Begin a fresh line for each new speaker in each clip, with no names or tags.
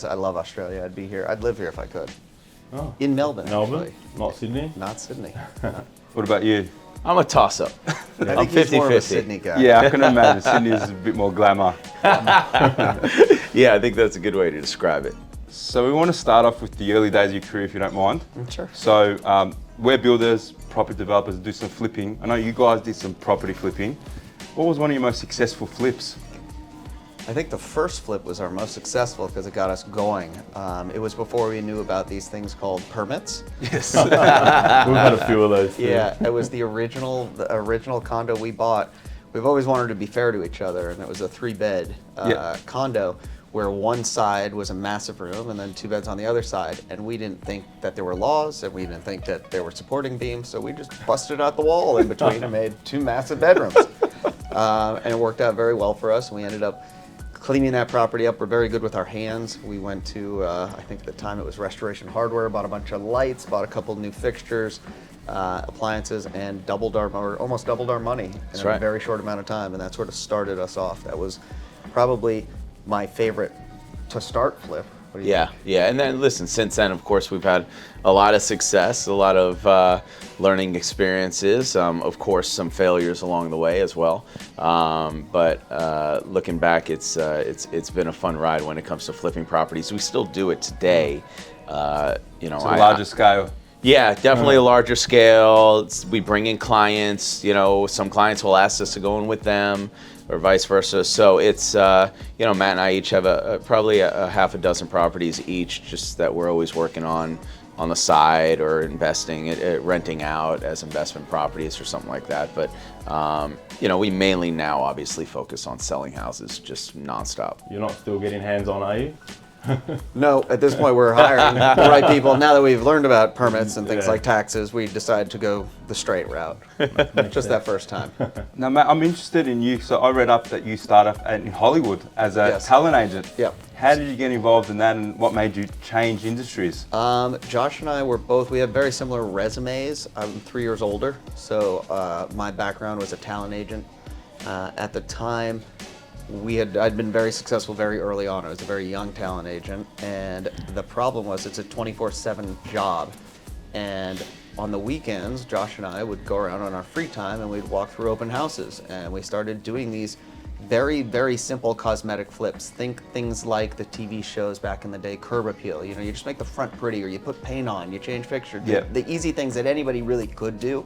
I love Australia. I'd be here. I'd live here if I could.
Oh.
In Melbourne,
Melbourne,
actually.
not Sydney?
Not Sydney.
What about you?
I'm a toss-up.
I
I'm
think he's more of a
50-50.
Sydney guy.
Yeah, I can imagine Sydney is a bit more glamour.
Yeah, I think that's a good way to describe it.
So we want to start off with the early days of your career, if you don't mind.
Sure.
So we're builders, property developers, do some flipping. I know you guys did some property flipping. What was one of your most successful flips?
I think the first flip was our most successful because it got us going. It was before we knew about these things called permits.
Yes.
We've had a few of those too.
Yeah, it was the original condo we bought. We've always wanted to be fair to each other, and it was a 3-bed condo where one side was a massive room and then 2 beds on the other side. And we didn't think that there were laws, and we didn't think that there were supporting beams, so we just busted out the wall in between and made 2 massive bedrooms. And it worked out very well for us. We ended up cleaning that property up. We're very good with our hands. We went to, I think at the time it was Restoration Hardware, bought a bunch of lights, bought a couple new fixtures, appliances, and almost doubled our money in a very short amount of time. And that sort of started us off. That was probably my favorite to start flip. What do you think?
Yeah. And then listen, since then, of course, we've had a lot of success, a lot of learning experiences, of course, some failures along the way as well. But looking back, it's been a fun ride when it comes to flipping properties. We still do it today.
To a larger scale.
Yeah, definitely a larger scale. We bring in clients, some clients will ask us to go in with them or vice versa. So it's, Matt and I each have probably a half a dozen properties each, just that we're always working on the side or investing, renting out as investment properties or something like that. But, we mainly now obviously focus on selling houses just nonstop.
You're not still getting hands-on, are you?
No, at this point we're hiring the right people. Now that we've learned about permits and things like taxes, we decided to go the straight route. Just that first time.
Now, Matt, I'm interested in you. So I read up that you started in Hollywood as a talent agent.
Yep.
How did you get involved in that, and what made you change industries?
Josh and I we have very similar resumes. I'm 3 years older, so my background was a talent agent. At the time, I'd been very successful very early on. I was a very young talent agent, and the problem was it's a 24/7 job. And on the weekends, Josh and I would go around on our free time and we'd walk through open houses, and we started doing these very, very simple cosmetic flips. Think things like the TV shows back in the day, Curb Appeal. You just make the front pretty, or you put paint on, you change fixtures. The easy things that anybody really could do.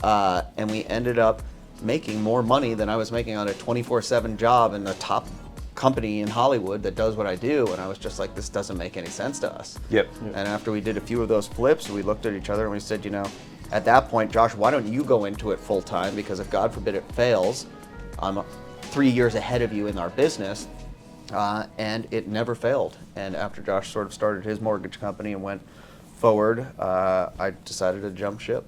And we ended up making more money than I was making on a 24/7 job in the top company in Hollywood that does what I do. And I was just like, this doesn't make any sense to us.
Yep.
And after we did a few of those flips, we looked at each other and we said, at that point, Josh, why don't you go into it full time? Because if God forbid it fails, I'm 3 years ahead of you in our business. And it never failed. And after Josh sort of started his mortgage company and went forward, I decided to jump ship.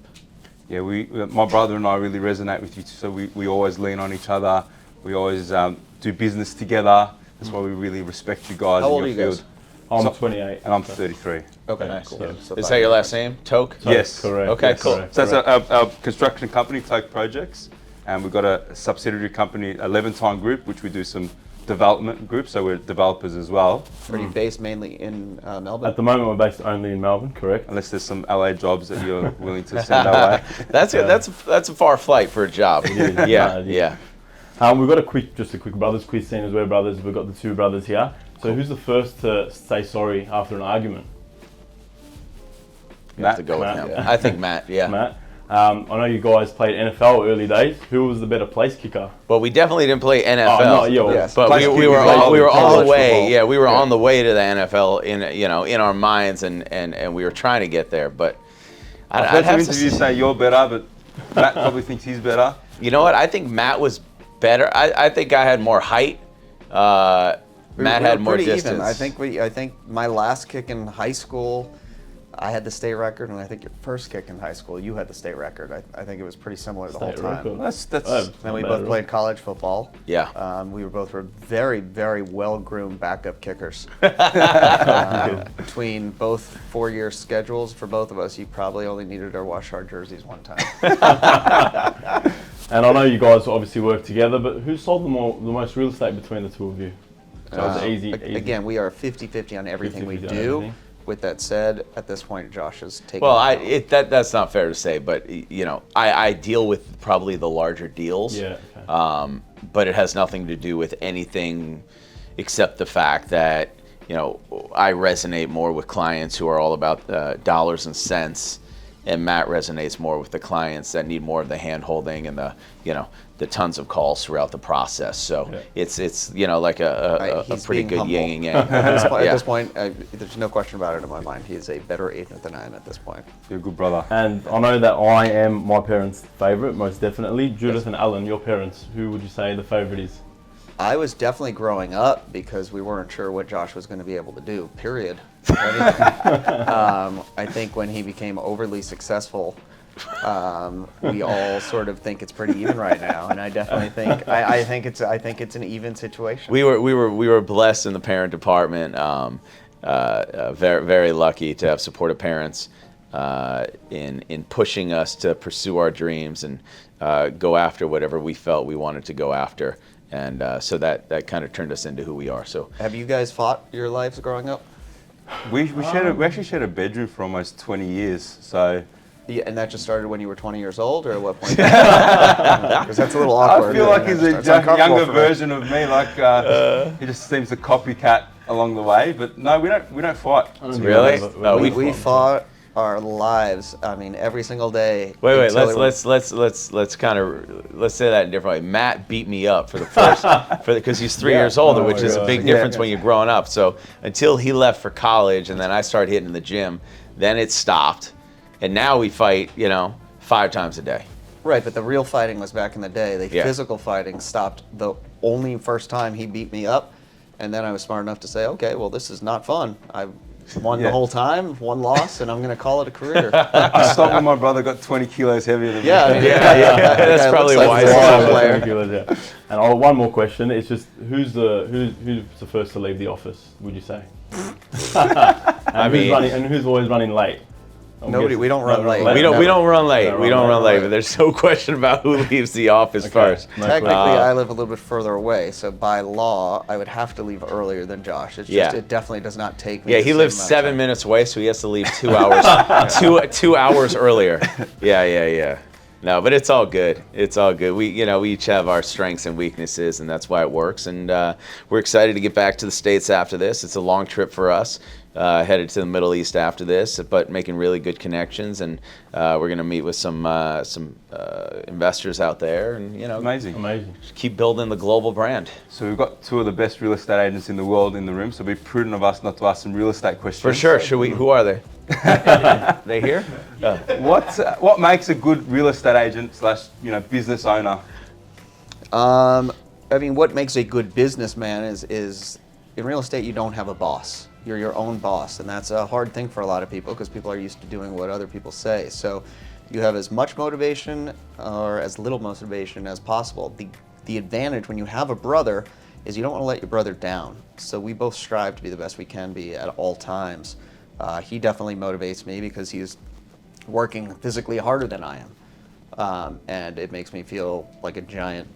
Yeah, my brother and I really resonate with you, so we always lean on each other. We always do business together. That's why we really respect you guys
How
in
old
your
are you
field.
guys?
I'm 28.
And I'm 33.
Okay,
Nice.
cool.
Yeah.
So
Is that your last name? Toak?
Yes.
Correct.
Okay,
yes,
cool.
correct,
So
correct.
that's our construction company, Toak Projects, and we've got a subsidiary company, 11-Time Group, which we do some development groups, so we're developers as well.
Are you based mainly in Melbourne?
At the moment, we're based only in Melbourne, correct?
Unless there's some LA jobs that you're willing to send our way.
That's a far flight for a job. Yeah.
We've got just a quick brothers quiz, seeing as we're brothers. We've got the 2 brothers here. So who's the first to say sorry after an argument?
You have to go with
Matt.
him. I think Matt, yeah.
Matt. I know you guys played NFL early days. Who was the better place kicker?
Well, we definitely didn't play NFL.
Oh, no, yeah,
Yes.
But
Place
we
kicker
were
is
on the
college
way.
football.
Yeah, we were on the way to the NFL in our minds, and we were trying to get there. But
I've
I'd
heard some
have to
interviews say you're better, but Matt probably thinks he's better.
You know what? I think Matt was better. I think I had more height. Matt
We were
had more
pretty
distance.
even. I think my last kick in high school, I had the state record, and I think your first kick in high school, you had the state record. I think it was pretty similar the whole
State
time.
record.
That's
Then we both played college football.
Yeah.
We were both very, very well-groomed backup kickers. Between both 4-year schedules for both of us, you probably only needed to wash our jerseys one time.
And I know you guys obviously work together, but who sold the most real estate between the 2 of you? So it's easy.
Again, we are 50-50 on everything we
50-50 on
do.
everything.
With that said, at this point, Josh is taking.
Well, that's not fair to say, but I deal with probably the larger deals.
Yeah. Okay.
But it has nothing to do with anything except the fact that I resonate more with clients who are all about dollars and cents, and Matt resonates more with the clients that need more of the hand holding and the tons of calls throughout the process. So it's like a
He's
pretty
being
good
humble.
yin and yang.
At this point, there's no question about it in my mind. He is a better agent than I am at this point.
You're a good brother.
And I know that I am my parents' favourite, most definitely. Judith and Alan, your parents, who would you say the favourite is?
I was definitely growing up because we weren't sure what Josh was going to be able to do, period. I think when he became overly successful, we all sort of think it's pretty even right now, and I definitely think I think it's an even situation.
We were blessed in the parent department. Very very lucky to have supportive parents in pushing us to pursue our dreams and go after whatever we felt we wanted to go after. And so that kind of turned us into who we are. So
Have you guys fought your lives growing up?
We actually shared a bedroom for almost 20 years. So
Yeah, and that just started when you were 20 years old, or at what point? Because that's a little awkward.
I feel like he's a
It's uncomfortable
younger
for me.
version of me. Like he just seems a copycat along the way. But no, we don't fight.
Really? No,
We fought our lives. I mean, every single day.
Wait.
until it
Let's say that in a different way. Matt beat me up for the first because he's 3 years older,
Oh
which
my
is a
God.
big difference when you're growing up. So until he left for college, and then I started hitting the gym, then it stopped, and now we fight 5 times a day.
Right, but the real fighting was back in the day. The
Yeah.
physical fighting stopped the only first time he beat me up, and then I was smart enough to say, okay, well, this is not fun. I won the
Yeah.
whole time, one loss, and I'm going to call it a career.
I stopped when my brother got 20 kilos heavier than me.
Yeah, I mean,
Yeah, that's
it
probably
looks
why
like
it's
a
a
football player.
Ridiculous, yeah. And one more question. It's just who's the first to leave the office? Would you say? And who's always running late?
Nobody- we don't run late.
We don't run late.
Never
We don't run late,
late.
but there's no question about who leaves the office first.
No
Technically,
question.
I live a little bit further away, so by law, I would have to leave earlier than Josh. It's just,
Yeah.
it definitely does not take me.
Yeah,
the
he
same
lives
amount of
7
time.
minutes away, so he has to leave 2 hours, two hours earlier. Yeah. No, but it's all good. It's all good. We each have our strengths and weaknesses, and that's why it works. And we're excited to get back to the States after this. It's a long trip for us. Headed to the Middle East after this, but making really good connections, and we're going to meet with some investors out there, and
Amazing.
keep building the global brand.
So we've got 2 of the best real estate agents in the world in the room. So be prudent of us not to ask some real estate questions.
For sure. Should we? Who are they? They here?
What makes a good real estate agent / business owner?
I mean, what makes a good businessman is in real estate, you don't have a boss. You're your own boss, and that's a hard thing for a lot of people because people are used to doing what other people say. So you have as much motivation or as little motivation as possible. The advantage when you have a brother is you don't want to let your brother down. So we both strive to be the best we can be at all times. He definitely motivates me because he's working physically harder than I am. And it makes me feel like a giant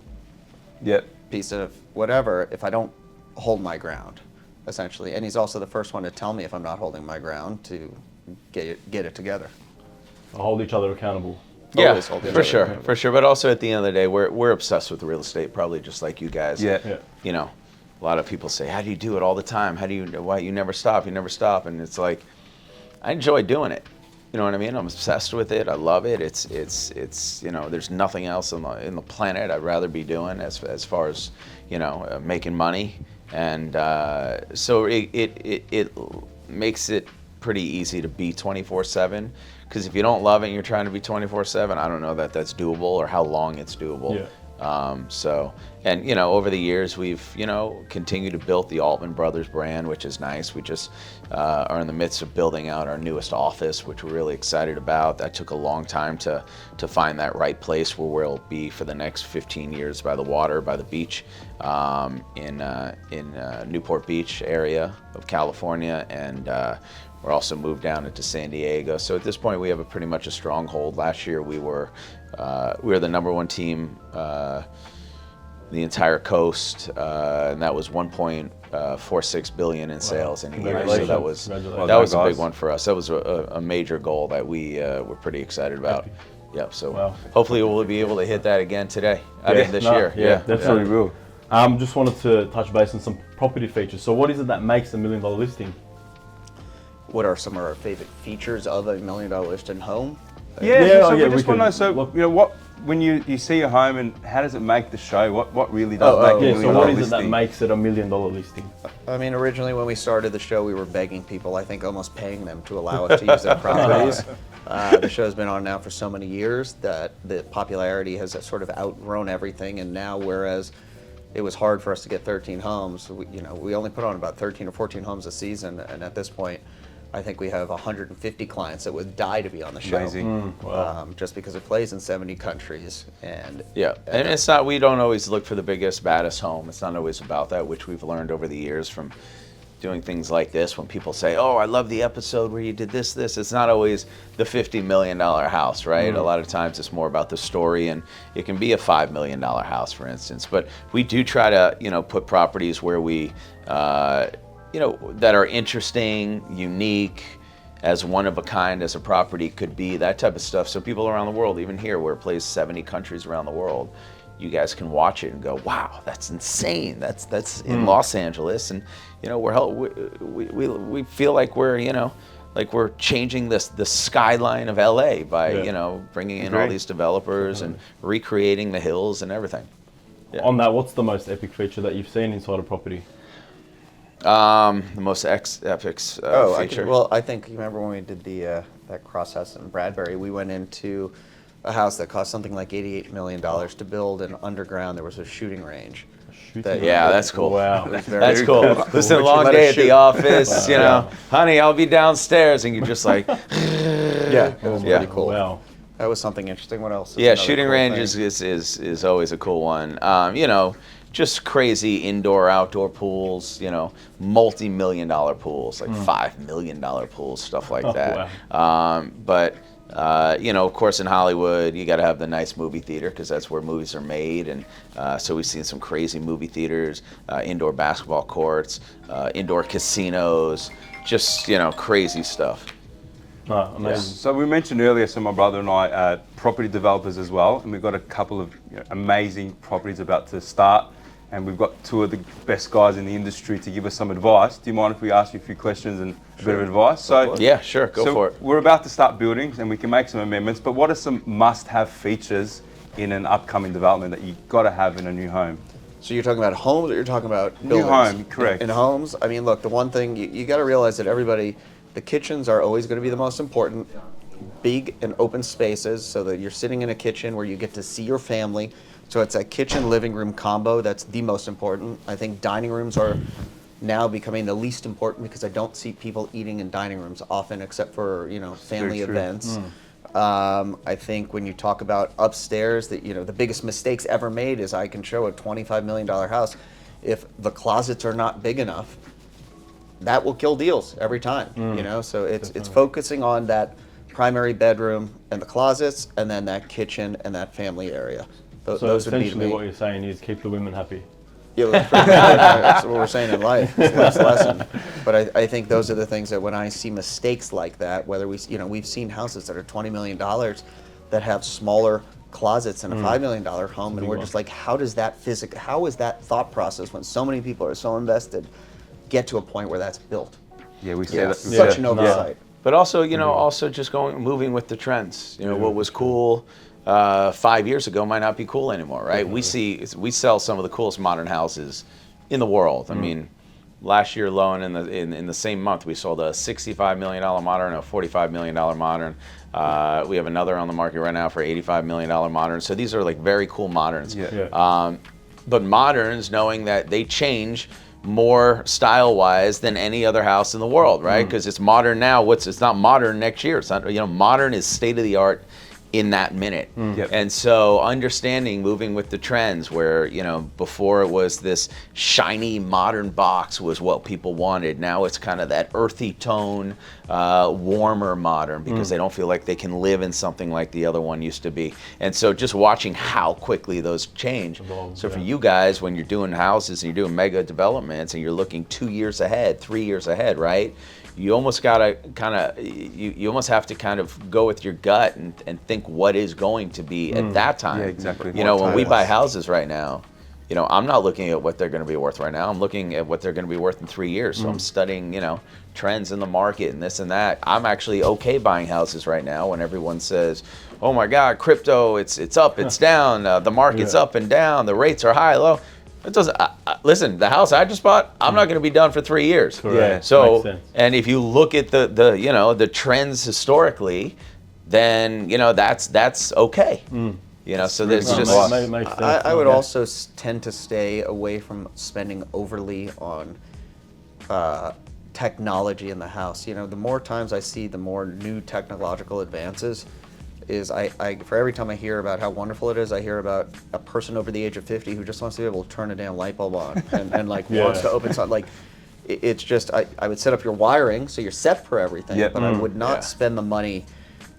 Yep.
piece of whatever if I don't hold my ground, essentially. And he's also the first one to tell me if I'm not holding my ground to get it together.
Hold each other accountable.
Yeah,
Always hold each
for
other
sure,
accountable.
for sure. But also at the end of the day, we're obsessed with real estate, probably just like you guys.
Yeah.
A lot of people say, "How do you do it all the time? Why you never stop? You never stop?" And it's like, I enjoy doing it. You know what I mean? I'm obsessed with it. I love it. It's there's nothing else in the planet I'd rather be doing as far as making money, and so it makes it pretty easy to be 24/7. Because if you don't love it and you're trying to be 24/7, I don't know that that's doable or how long it's doable.
Yeah.
Over the years we've continued to build the Altman Brothers brand, which is nice. We just are in the midst of building out our newest office, which we're really excited about. That took a long time to find that right place where we'll be for the next 15 years by the water, by the beach, in Newport Beach area of California, and we're also moved down into San Diego. So at this point, we have pretty much a stronghold. Last year, we were the #1 team the entire coast, and that was 1.46 billion in sales in a year. So that was
Congratulations.
a big one for us. That was a major goal that we were pretty excited about. Yep. So hopefully we'll be able to hit that again today. This year.
Yeah, definitely
will.
Just wanted to touch base on some property features. So what is it that makes a $1 million listing?
What are some of our favorite features of a $1 million listed home?
So we
we
just want to
can
know, so,
look-
you know, what, when you see a home and how does it make the show? What really does make a $1
Yeah,
million
so what is it that
listing?
makes it a $1 million listing?
I mean, originally when we started the show, we were begging people, I think almost paying them to allow us to use their properties. The show's been on now for so many years that the popularity has sort of outgrown everything. And now, whereas it was hard for us to get 13 homes, we only put on about 13 or 14 homes a season. And at this point, I think we have 150 clients that would die to be on the show.
Amazing.
Just because it plays in 70 countries. And
it's not, we don't always look for the biggest, baddest home. It's not always about that, which we've learned over the years from doing things like this. When people say, oh, I love the episode where you did this, it's not always the $50 million house, right? A lot of times it's more about the story, and it can be a $5 million house, for instance. But we do try to, put properties where we, that are interesting, unique, as one of a kind as a property could be, that type of stuff. So people around the world, even here where it plays 70 countries around the world, you guys can watch it and go, wow, that's insane. That's in Los Angeles, and we feel like we're changing the skyline of LA by bringing in all these developers and recreating the hills and everything.
On that, what's the most epic feature that you've seen inside a property?
The most epic feature.
I think you remember when we did that cross house in Bradbury, we went into a house that cost something like $88 million to build, and underground there was a shooting range.
That's cool.
Wow.
That's cool. Listen, long day at the office, honey, I'll be downstairs, and you're just like,
it was pretty cool.
Wow.
That was something interesting. What else?
Shooting range is always a cool one. Just crazy indoor, outdoor pools, multi-million-dollar pools, like $5 million pools, stuff like that.
Wow.
Of course, in Hollywood, you got to have the nice movie theater because that's where movies are made. And so we've seen some crazy movie theaters, indoor basketball courts, indoor casinos, just, crazy stuff.
Amazing.
So we mentioned earlier, so my brother and I are property developers as well, and we've got a couple of amazing properties about to start, and we've got two of the best guys in the industry to give us some advice. Do you mind if we ask you a few questions and a bit of advice? So
yeah, sure, go for it.
We're about to start building, and we can make some amendments, but what are some must-have features in an upcoming development that you've got to have in a new home?
So you're talking about homes, or you're talking about buildings?
New home, correct.
In homes, I mean, look, the one thing, you got to realize that the kitchens are always going to be the most important. Big and open spaces, so that you're sitting in a kitchen where you get to see your family. So it's that kitchen living room combo that's the most important. I think dining rooms are now becoming the least important because I don't see people eating in dining rooms often, except for family events. I think when you talk about upstairs, that the biggest mistakes ever made is I can show a $25 million house. If the closets are not big enough, that will kill deals every time. So it's focusing on that primary bedroom and the closets, and then that kitchen and that family area.
So
those would be
essentially what you're saying is keep the women happy.
Yeah, well, that's what we're saying in life. It's the last lesson. But I think those are the things that when I see mistakes like that, whether we've seen houses that are $20 million that have smaller closets in a $5 million home, and we're just like, how is that thought process when so many people are so invested get to a point where that's built?
Yeah, we say that.
Such an oversight.
But also, also just moving with the trends. What was cool 5 years ago might not be cool anymore, right? We sell some of the coolest modern houses in the world. I mean, last year alone, in the same month, we sold a $65 million modern, a $45 million modern. We have another on the market right now for $85 million modern. So these are like very cool moderns. But moderns, knowing that they change more style-wise than any other house in the world, right? Because it's modern now. It's not modern next year. It's not. Modern is state-of-the-art in that minute.
Yep.
And so understanding moving with the trends where, before it was this shiny modern box was what people wanted. Now it's kind of that earthy tone, warmer modern, because they don't feel like they can live in something like the other one used to be. And so just watching how quickly those change. So for you guys, when you're doing houses and you're doing mega developments and you're looking 2 years ahead, 3 years ahead, right? You almost gotta you almost have to kind of go with your gut and think what is going to be at that time.
Yeah, exactly.
When we buy houses right now, I'm not looking at what they're going to be worth right now. I'm looking at what they're going to be worth in 3 years. So I'm studying, trends in the market and this and that. I'm actually okay buying houses right now when everyone says, "Oh my God, crypto, it's up, it's down, the market's up and down, the rates are high, low." It doesn't. Listen, the house I just bought, I'm not going to be done for 3 years.
Correct.
Yeah.
Makes
So,
sense.
and if you look at the trends historically, then that's okay. So there's
No,
just
makes sense.
I would
Okay.
also tend to stay away from spending overly on technology in the house. The more times I see the more new technological advances, is I for every time I hear about how wonderful it is, I hear about a person over the age of 50 who just wants to be able to turn a damn light bulb on and like
Yeah.
wants to open something. Like it's just I would set up your wiring so you're set for everything,
Yep.
but I would not
Yeah.
spend the money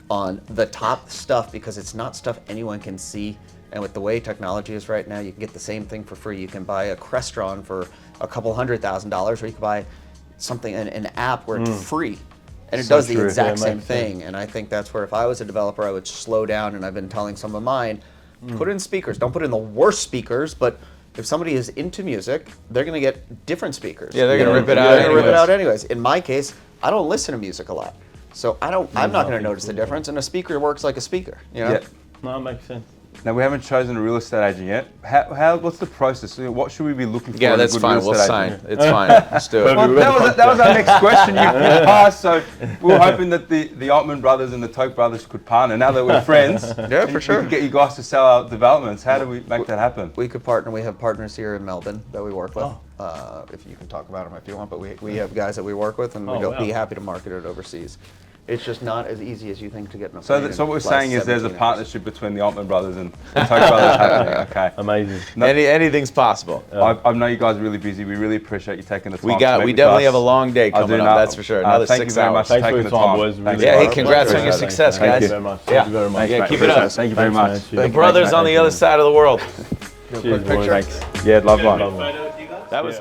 on the top stuff because it's not stuff anyone can see. And with the way technology is right now, you can get the same thing for free. You can buy a Crestron for a couple $100,000, or you can buy something, an app where it's free. And it
So
does the
true.
exact
Yeah,
same
makes sense.
thing. And I think that's where if I was a developer, I would slow down. And I've been telling some of mine, put in speakers. Don't put in the worst speakers, but if somebody is into music, they're going to get different speakers.
Yeah, they're gonna rip it
They're
out
gonna rip it
anyways.
out anyways. In my case, I don't listen to music a lot. So I'm not going to notice the difference. And a speaker works like a speaker.
Yeah.
No, it makes sense.
Now, we haven't chosen a real estate agent yet. What's the process? What should we be looking for?
yeah,
in a
that's
good
fine.
real
We'll
estate
sign.
agent?
It's fine. Let's do it.
Well, that was our next question. You passed, so we were hoping that the Altman Brothers and the Toak Brothers could partner. Now that we're friends,
Yeah, for sure.
we could get you guys to sell our developments. How do we make that happen?
We could partner. We have partners here in Melbourne that we work with. If you can talk about them if you want, but we have guys that we work with, and
Oh,
we'll
wow.
be happy to market it overseas. It's just not as easy as you think to get in a
So,
plane
so what we're
in
saying
less
is there's a
17 hours.
partnership between the Altman Brothers and the Toak Brothers happening. Okay.
Amazing.
No,
Anything's possible.
I know you guys are really busy. We really appreciate you taking the time.
We
to meet with
definitely
us.
have a long day
I do
coming up.
know.
That's for sure. Another
thank
6
you very
hours.
much
Thanks for
taking
your
the
time,
time.
boys.
Thanks,
Really
Yeah, hey,
guys.
congrats on your
Appreciate it.
success,
Thank
guys.
you very much.
Yeah.
Thank you very much.
Yeah, keep it
Appreciate
up.
Thank you very
Thanks,
much.
man. Cheers.
The brothers on the other side of the world.
Cheers, boys.
Thanks. Yeah, love one.
Love 'em.
That was